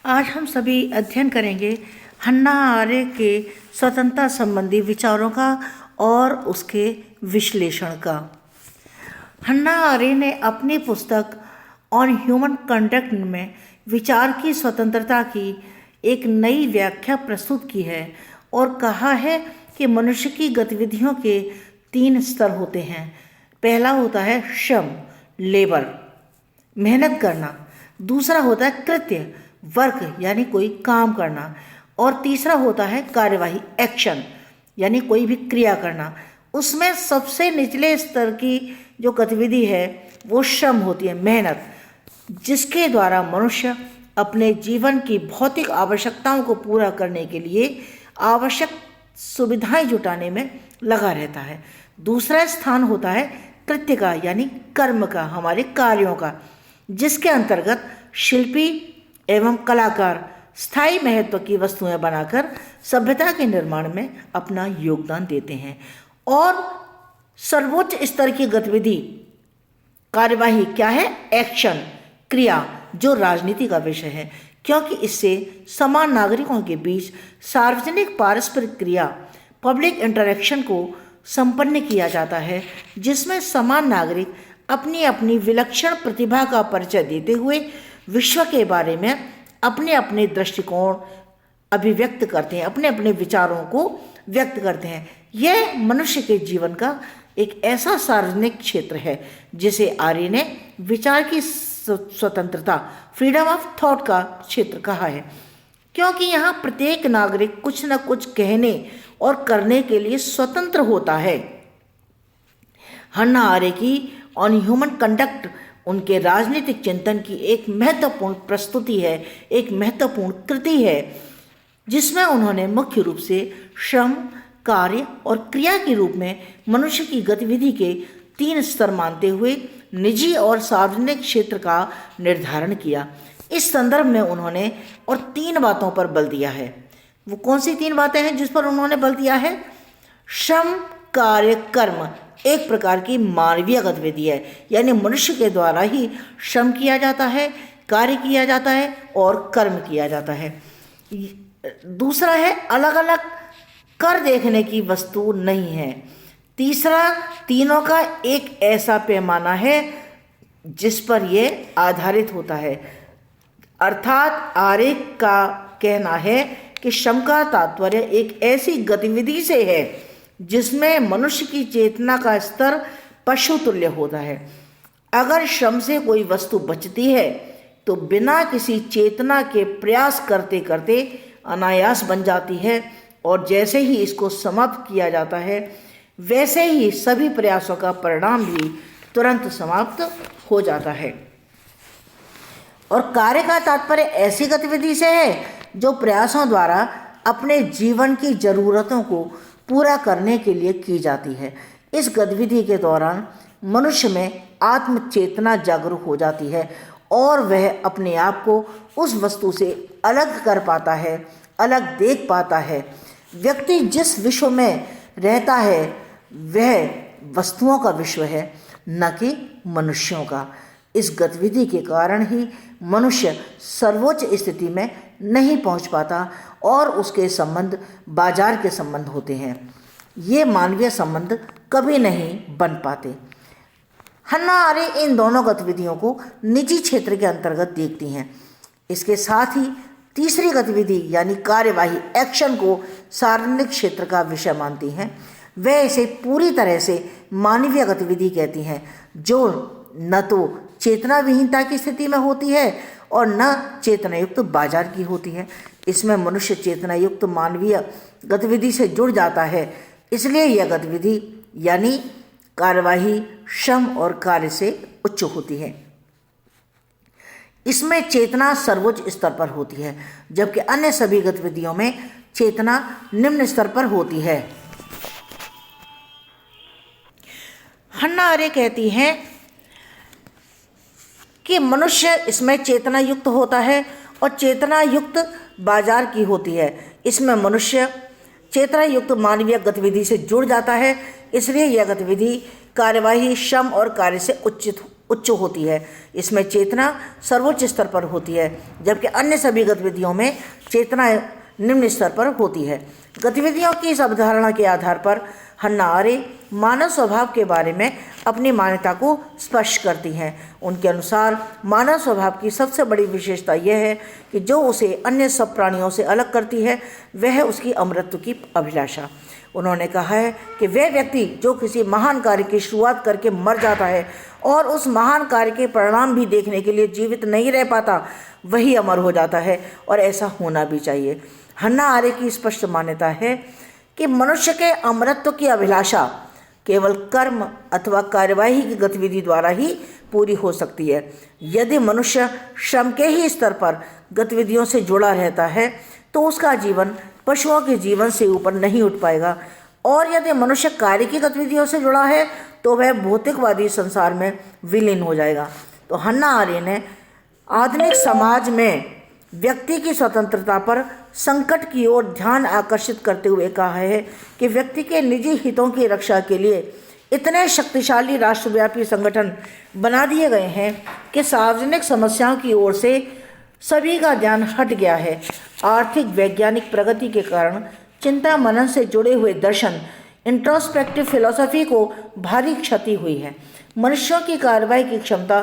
आज हम सभी अध्ययन करेंगे हन्ना आरे के स्वतंत्रता संबंधी विचारों का और उसके विश्लेषण का। हन्ना आरे ने अपनी पुस्तक ऑन ह्यूमन कंडक्ट में विचार की स्वतंत्रता की एक नई व्याख्या प्रस्तुत की है और कहा है कि मनुष्य की गतिविधियों के 3 स्तर होते हैं। पहला होता है श्रम, लेबर, मेहनत करना। दूसरा होता है कृत्य, वर्क यानी कोई काम करना। और तीसरा होता है कार्यवाही, एक्शन यानी कोई भी क्रिया करना। उसमें सबसे निचले स्तर की जो गतिविधि है वो श्रम होती है, मेहनत, जिसके द्वारा मनुष्य अपने जीवन की भौतिक आवश्यकताओं को पूरा करने के लिए आवश्यक सुविधाएं जुटाने में लगा रहता है। दूसरा स्थान होता है कृत्य का यानी कर्म का, हमारे कार्यों का, जिसके अंतर्गत शिल्पी एवं कलाकार स्थायी महत्व की वस्तुएं बनाकर सभ्यता के निर्माण में अपना योगदान देते हैं। और सर्वोच्च स्तर की गतिविधि कार्यवाही क्या है? एक्शन, क्रिया, जो राजनीति का विषय है, क्योंकि इससे समान नागरिकों के बीच सार्वजनिक पारस्परिक क्रिया, पब्लिक इंटरेक्शन को संपन्न किया जाता है, जिसमें समान नागरिक अपनी अपनी विलक्षण प्रतिभा का परिचय देते हुए विश्व के बारे में अपने अपने दृष्टिकोण अभिव्यक्त करते हैं, अपने अपने विचारों को व्यक्त करते हैं। यह मनुष्य के जीवन का एक ऐसा सार्वजनिक क्षेत्र है जिसे आर्य ने विचार की स्वतंत्रता, फ्रीडम ऑफ थॉट का क्षेत्र कहा है, क्योंकि यहाँ प्रत्येक नागरिक कुछ न कुछ कहने और करने के लिए स्वतंत्र होता है। हन्ना आरे की ऑन ह्यूमन कंडक्ट उनके राजनीतिक चिंतन की एक महत्वपूर्ण प्रस्तुति है, एक महत्वपूर्ण कृति है, जिसमें उन्होंने मुख्य रूप से श्रम, कार्य और क्रिया के रूप में मनुष्य की गतिविधि के 3 स्तर मानते हुए निजी और सार्वजनिक क्षेत्र का निर्धारण किया। इस संदर्भ में उन्होंने और 3 बातों पर बल दिया है। वो कौन सी 3 बातें हैं जिस पर उन्होंने बल दिया है? श्रम, कार्य, कर्म एक प्रकार की मानवीय गतिविधि है, यानी मनुष्य के द्वारा ही श्रम किया जाता है, कार्य किया जाता है और कर्म किया जाता है। दूसरा है अलग अलग कर देखने की वस्तु नहीं है। तीसरा, तीनों का एक ऐसा पैमाना है जिस पर यह आधारित होता है। अर्थात आर्य का कहना है कि श्रम का तात्पर्य एक ऐसी गतिविधि से है जिसमें मनुष्य की चेतना का स्तर पशु तुल्य होता है। अगर श्रम से कोई वस्तु बचती है तो बिना किसी चेतना के प्रयास करते करते अनायास बन जाती है, और जैसे ही इसको समाप्त किया जाता है वैसे ही सभी प्रयासों का परिणाम भी तुरंत समाप्त हो जाता है। और कार्य का तात्पर्य ऐसी गतिविधि से है जो प्रयासों द्वारा अपने जीवन की जरूरतों को पूरा करने के लिए की जाती है। इस गतिविधि के दौरान मनुष्य में आत्म चेतना जागरूक हो जाती है और वह अपने आप को उस वस्तु से अलग कर पाता है, अलग देख पाता है। व्यक्ति जिस विश्व में रहता है वह वस्तुओं का विश्व है, न कि मनुष्यों का। इस गतिविधि के कारण ही मनुष्य सर्वोच्च स्थिति में नहीं पहुंच पाता और उसके संबंध बाजार के संबंध होते हैं। ये मानवीय संबंध कभी नहीं बन पाते। हन्ना आरे इन दोनों गतिविधियों को निजी क्षेत्र के अंतर्गत देखती हैं। इसके साथ ही तीसरी गतिविधि यानी कार्यवाही, एक्शन को सार्वजनिक क्षेत्र का विषय मानती हैं। वे इसे पूरी तरह से मानवीय गतिविधि कहती हैं, जो न तो चेतना विहीनता की स्थिति में होती है और न चेतनायुक्त बाजार की होती है। इसमें मनुष्य चेतनायुक्त मानवीय गतिविधि से जुड़ जाता है, इसलिए यह गतिविधि यानी कार्यवाही श्रम और कार्य से उच्च होती है। इसमें चेतना सर्वोच्च स्तर पर होती है, जबकि अन्य सभी गतिविधियों में चेतना निम्न स्तर पर होती है। हन्ना आरे कहती हैं कि मनुष्य इसमें चेतना युक्त होता है और चेतना युक्त बाजार की होती है। इसमें मनुष्य चेतना युक्त मानवीय गतिविधि से जुड़ जाता है, इसलिए यह गतिविधि कार्यवाही श्रम और कार्य से उच्च होती है। इसमें चेतना सर्वोच्च स्तर पर होती है, जबकि अन्य सभी गतिविधियों में चेतना निम्न स्तर पर होती है। गतिविधियों की इस अवधारणा के आधार पर हन्ना आरेंट मानव स्वभाव के बारे में अपनी मान्यता को स्पष्ट करती हैं। उनके अनुसार मानव स्वभाव की सबसे बड़ी विशेषता यह है कि जो उसे अन्य सब प्राणियों से अलग करती है वह है उसकी अमरत्व की अभिलाषा। उन्होंने कहा है कि वह व्यक्ति जो किसी महान कार्य की शुरुआत करके मर जाता है और उस महान कार्य के परिणाम भी देखने के लिए जीवित नहीं रह पाता, वही अमर हो जाता है, और ऐसा होना भी चाहिए। हन्ना आरेंट की स्पष्ट मान्यता है कि मनुष्य के अमरत्व की अभिलाषा केवल कर्म अथवा कार्यवाही की गतिविधि द्वारा ही पूरी हो सकती है। यदि मनुष्य श्रम के ही स्तर पर गतिविधियों से जुड़ा रहता है तो उसका जीवन पशुओं के जीवन से ऊपर नहीं उठ पाएगा, और यदि मनुष्य कार्य की गतिविधियों से जुड़ा है तो वह भौतिकवादी संसार में विलीन हो जाएगा। तो हन्ना आरेंट ने आधुनिक समाज में व्यक्ति की स्वतंत्रता पर संकट की ओर ध्यान आकर्षित करते हुए कहा है कि व्यक्ति के निजी हितों की रक्षा के लिए इतने शक्तिशाली राष्ट्रव्यापी संगठन बना दिए गए हैं कि सार्वजनिक समस्याओं की ओर से सभी का ध्यान हट गया है। आर्थिक वैज्ञानिक प्रगति के कारण चिंता मनन से जुड़े हुए दर्शन इंट्रोस्पेक्टिव फिलॉसफी को भारी क्षति हुई है। मनुष्यों की कार्रवाई की क्षमता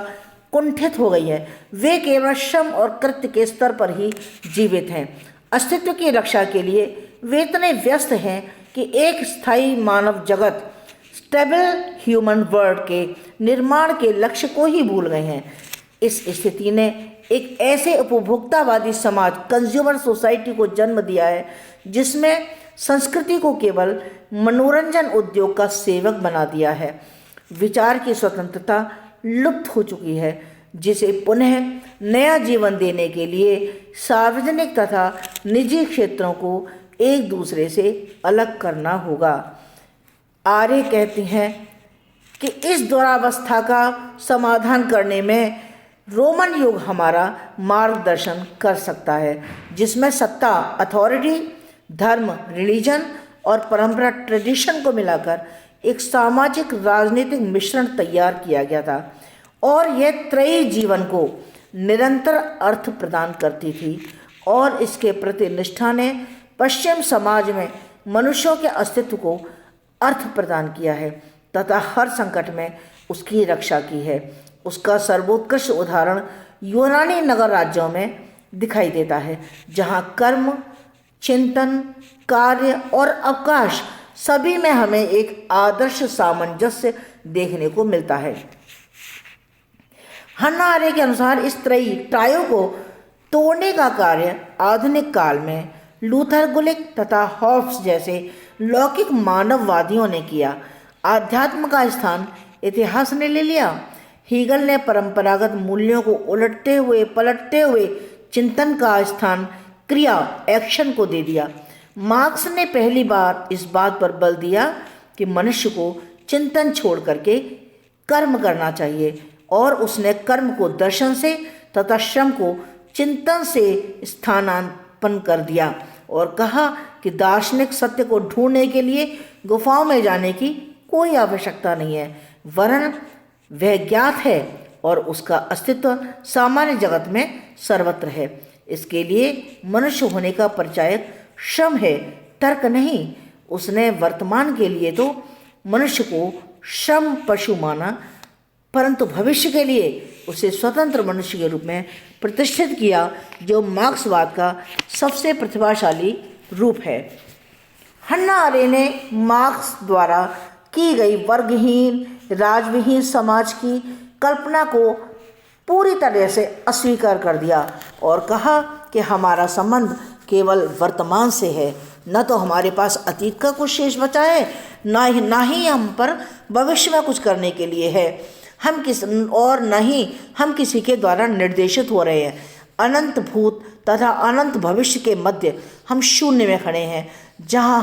कुंठित हो गई है। वे केवल श्रम और कृत्य के स्तर पर ही जीवित हैं। अस्तित्व की रक्षा के लिए वे इतने व्यस्त हैं कि एक स्थायी मानव जगत, स्टेबल ह्यूमन वर्ल्ड के निर्माण के लक्ष्य को ही भूल गए हैं। इस स्थिति ने एक ऐसे उपभोक्तावादी समाज, कंज्यूमर सोसाइटी को जन्म दिया है जिसमें संस्कृति को केवल मनोरंजन उद्योग का सेवक बना दिया है। विचार की स्वतंत्रता लुप्त हो चुकी है, जिसे पुनः नया जीवन देने के लिए सार्वजनिक तथा निजी क्षेत्रों को एक दूसरे से अलग करना होगा। आर्य कहती हैं कि इस दुरावस्था का समाधान करने में रोमन युग हमारा मार्गदर्शन कर सकता है, जिसमें सत्ता, अथॉरिटी, धर्म, रिलीजन और परंपरा, ट्रेडिशन को मिलाकर एक सामाजिक राजनीतिक मिश्रण तैयार किया गया था, और यह त्रयी जीवन को निरंतर अर्थ प्रदान करती थी। और इसके प्रति निष्ठा ने पश्चिम समाज में मनुष्यों के अस्तित्व को अर्थ प्रदान किया है तथा हर संकट में उसकी रक्षा की है। उसका सर्वोत्कृष्ट उदाहरण यूनानी नगर राज्यों में दिखाई देता है, जहाँ कर्म, चिंतन, कार्य और अवकाश सभी में हमें एक आदर्श सामंजस्य देखने को मिलता है। हन्ना आरेंट के अनुसार इस त्रयी टायो को तोड़ने का कार्य आधुनिक काल में लूथर, गुलिक तथा हॉब्स जैसे लौकिक मानववादियों ने किया। आध्यात्म का स्थान इतिहास ने ले लिया। हीगल ने परंपरागत मूल्यों को उलटते हुए पलटते हुए चिंतन का स्थान क्रिया, एक्शन को दे दिया। मार्क्स ने पहली बार इस बात पर बल दिया कि मनुष्य को चिंतन छोड़ करके कर्म करना चाहिए, और उसने कर्म को दर्शन से तथा श्रम को चिंतन से स्थानापन्न कर दिया और कहा कि दार्शनिक सत्य को ढूंढने के लिए गुफाओं में जाने की कोई आवश्यकता नहीं है, वरन वह ज्ञात है और उसका अस्तित्व सामान्य जगत में सर्वत्र है। इसके लिए मनुष्य होने का परिचायक श्रम है, तर्क नहीं। उसने वर्तमान के लिए तो मनुष्य को श्रम पशु माना, परंतु भविष्य के लिए उसे स्वतंत्र मनुष्य के रूप में प्रतिष्ठित किया, जो मार्क्सवाद का सबसे प्रतिभाशाली रूप है। हन्ना आरेंट ने मार्क्स द्वारा की गई वर्गहीन, राजविहीन समाज की कल्पना को पूरी तरह से अस्वीकार कर दिया और कहा कि हमारा संबंध केवल वर्तमान से है, न तो हमारे पास अतीत का कुछ शेष बचा है, ना ही हम पर भविष्य में कुछ करने के लिए है, न ही हम किसी के द्वारा निर्देशित हो रहे हैं। अनंत भूत तथा अनंत भविष्य के मध्य हम शून्य में खड़े हैं, जहाँ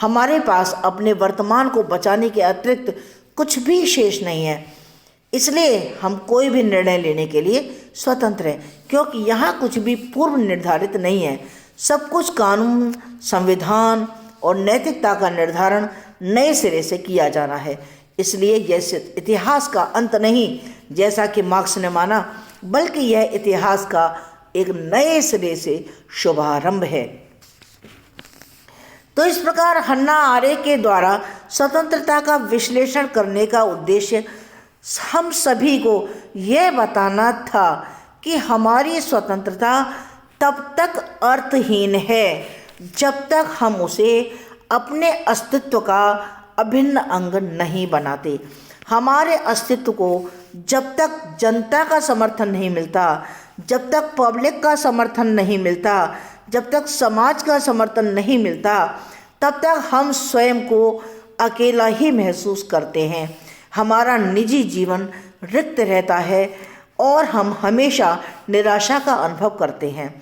हमारे पास अपने वर्तमान को बचाने के अतिरिक्त कुछ भी शेष नहीं है। इसलिए हम कोई भी निर्णय लेने के लिए स्वतंत्र हैं, क्योंकि यहाँ कुछ भी पूर्व निर्धारित नहीं है। सब कुछ कानून, संविधान और नैतिकता का निर्धारण नए सिरे से किया जाना है। इसलिए यह इतिहास का अंत नहीं जैसा कि मार्क्स ने माना, बल्कि यह इतिहास का एक नए सिरे से शुभारंभ है। तो इस प्रकार हन्ना आरेख के द्वारा स्वतंत्रता का विश्लेषण करने का उद्देश्य हम सभी को यह बताना था कि हमारी स्वतंत्रता तब तक अर्थहीन है जब तक हम उसे अपने अस्तित्व का अभिन्न अंग नहीं बनाते। हमारे अस्तित्व को जब तक जनता का समर्थन नहीं मिलता, जब तक पब्लिक का समर्थन नहीं मिलता, जब तक समाज का समर्थन नहीं मिलता, तब तक हम स्वयं को अकेला ही महसूस करते हैं। हमारा निजी जीवन रिक्त रहता है और हम हमेशा निराशा का अनुभव करते हैं।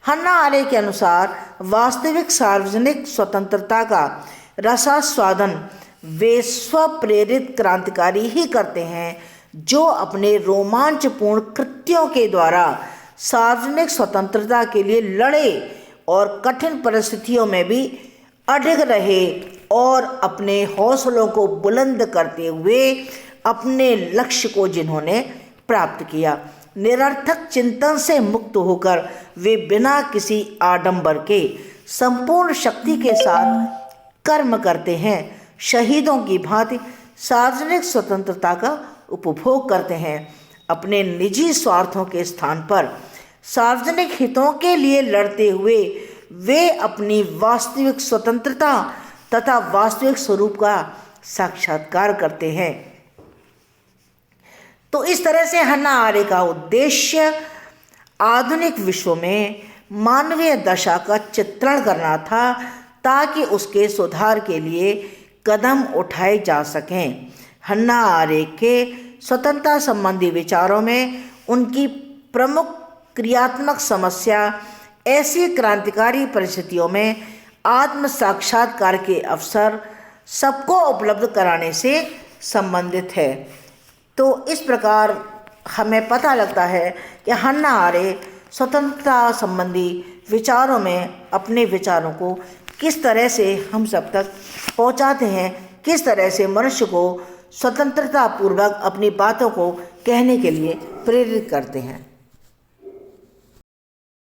हन्ना आरेख के अनुसार वास्तविक सार्वजनिक स्वतंत्रता का रसास्वादन वे स्वप्रेरित क्रांतिकारी ही करते हैं जो अपने रोमांचपूर्ण कृत्यों के द्वारा सार्वजनिक स्वतंत्रता के लिए लड़े और कठिन परिस्थितियों में भी अडिग रहे और अपने हौसलों को बुलंद करते हुए अपने लक्ष्य को जिन्होंने प्राप्त किया। निरर्थक चिंतन से मुक्त होकर वे बिना किसी आडंबर के संपूर्ण शक्ति के साथ कर्म करते हैं। शहीदों की भांति सार्वजनिक स्वतंत्रता का उपभोग करते हैं। अपने निजी स्वार्थों के स्थान पर सार्वजनिक हितों के लिए लड़ते हुए वे अपनी वास्तविक स्वतंत्रता तथा वास्तविक स्वरूप का साक्षात्कार करते हैं। तो इस तरह से हन्ना आरेख का उद्देश्य आधुनिक विश्व में मानवीय दशा का चित्रण करना था ताकि उसके सुधार के लिए कदम उठाए जा सकें। हन्ना आरेख के स्वतंत्रता संबंधी विचारों में उनकी प्रमुख क्रियात्मक समस्या ऐसी क्रांतिकारी परिस्थितियों में आत्म साक्षात्कार के अवसर सबको उपलब्ध कराने से संबंधित है। तो इस प्रकार हमें पता लगता है कि हन्ना आरेख स्वतंत्रता संबंधी विचारों में अपने विचारों को किस तरह से हम सब तक पहुंचाते हैं, किस तरह से मनुष्य को स्वतंत्रता पूर्वक अपनी बातों को कहने के लिए प्रेरित करते हैं।